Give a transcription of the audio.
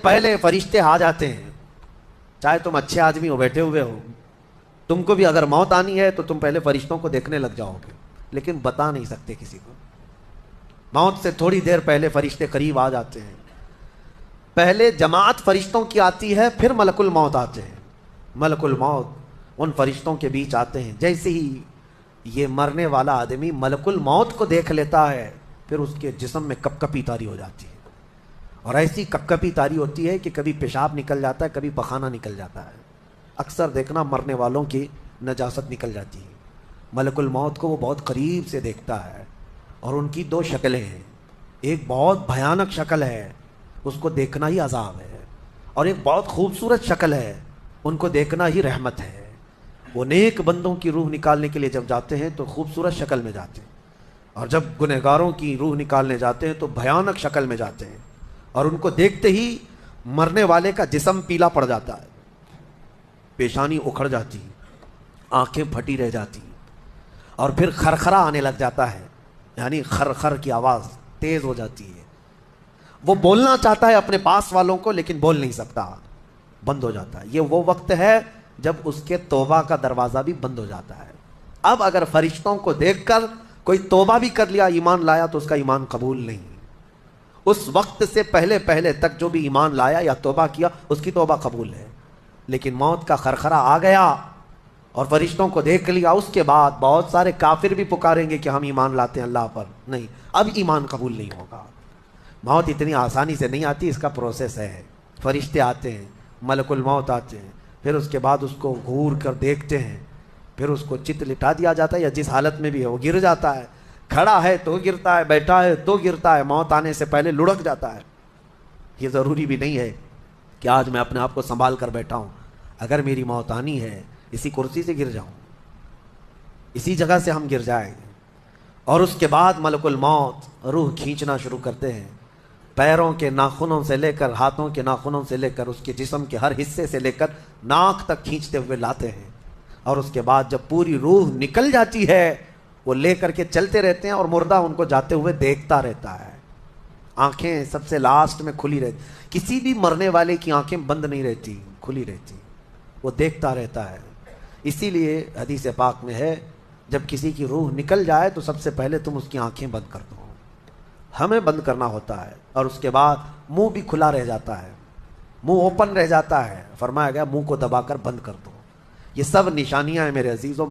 پہلے فرشتے آ جاتے ہیں. چاہے تم اچھے آدمی ہو, بیٹھے ہوئے ہو, تم کو بھی اگر موت آنی ہے تو تم پہلے فرشتوں کو دیکھنے لگ جاؤ گے, لیکن بتا نہیں سکتے کسی کو. موت سے تھوڑی دیر پہلے فرشتے قریب آ جاتے ہیں. پہلے جماعت فرشتوں کی آتی ہے, پھر ملک الموت آتے ہیں. ملک الموت ان فرشتوں کے بیچ آتے ہیں. جیسے ہی یہ مرنے والا آدمی ملک الموت کو دیکھ لیتا ہے, پھر اس کے جسم میں کپ کپی طاری ہو جاتی ہے. اور ایسی کپ کپی طاری ہوتی ہے کہ کبھی پیشاب نکل جاتا ہے, کبھی پخانہ نکل جاتا ہے. اکثر دیکھنا مرنے والوں کی نجاست نکل جاتی ہے. ملک الموت کو وہ بہت قریب سے دیکھتا ہے, اور ان کی دو شکلیں ہیں. ایک بہت بھیانک شکل ہے, اس کو دیکھنا ہی عذاب ہے, اور ایک بہت خوبصورت شکل ہے, ان کو دیکھنا ہی رحمت ہے. وہ نیک بندوں کی روح نکالنے کے لیے جب جاتے ہیں تو خوبصورت شکل میں جاتے ہیں, اور جب گنہگاروں کی روح نکالنے جاتے ہیں تو بھیانک شکل میں جاتے ہیں. اور ان کو دیکھتے ہی مرنے والے کا جسم پیلا پڑ جاتا ہے, پیشانی اکھڑ جاتی, آنکھیں پھٹی رہ جاتی, اور پھر خرخرا آنے لگ جاتا ہے, یعنی خرخر کی آواز تیز ہو جاتی ہے. وہ بولنا چاہتا ہے اپنے پاس والوں کو, لیکن بول نہیں سکتا, بند ہو جاتا ہے. یہ وہ وقت ہے جب اس کے توبہ کا دروازہ بھی بند ہو جاتا ہے. اب اگر فرشتوں کو دیکھ کر کوئی توبہ بھی کر لیا, ایمان لایا, تو اس کا ایمان قبول نہیں. اس وقت سے پہلے پہلے تک جو بھی ایمان لایا یا توبہ کیا, اس کی توبہ قبول ہے. لیکن موت کا خرخرا آ گیا اور فرشتوں کو دیکھ لیا, اس کے بعد بہت سارے کافر بھی پکاریں گے کہ ہم ایمان لاتے ہیں اللہ پر. نہیں, اب ایمان قبول نہیں ہوگا. موت اتنی آسانی سے نہیں آتی, اس کا پروسیس ہے. فرشتے آتے ہیں, ملک الموت آتے ہیں, پھر اس کے بعد اس کو گھور کر دیکھتے ہیں, پھر اس کو چت لٹا دیا جاتا ہے, یا جس حالت میں بھی ہے وہ گر جاتا ہے. کھڑا ہے تو گرتا ہے, بیٹھا ہے تو گرتا ہے, موت آنے سے پہلے لڑک جاتا ہے. یہ ضروری بھی نہیں ہے کہ آج میں اپنے آپ کو سنبھال کر بیٹھا ہوں. اگر میری موت آنی ہے, اسی کرسی سے گر جاؤں, اسی جگہ سے ہم گر جائیں. اور اس کے بعد ملک الموت روح کھینچنا شروع کرتے ہیں, پیروں کے ناخنوں سے لے کر ہاتھوں کے ناخنوں سے لے کر اس کے جسم کے ہر حصے سے لے کر ناک تک کھینچتے ہوئے لاتے ہیں. اور اس کے بعد جب پوری روح نکل جاتی ہے, وہ لے کر کے چلتے رہتے ہیں, اور مردہ ان کو جاتے ہوئے دیکھتا رہتا ہے. آنکھیں سب سے لاسٹ میں کھلی رہتی, کسی بھی مرنے والے کی آنکھیں بند نہیں رہتی, کھلی رہتی, وہ دیکھتا رہتا ہے. اسی لیے حدیث پاک میں ہے, جب کسی کی روح نکل جائے تو سب سے پہلے تم اس کی آنکھیں بند کر دو. ہمیں بند کرنا ہوتا ہے, اور اس کے بعد منہ بھی کھلا رہ جاتا ہے, منہ اوپن رہ جاتا ہے. فرمایا گیا منہ کو دبا کر بند کر دو. یہ سب نشانیاں ہیں میرے عزیزوں.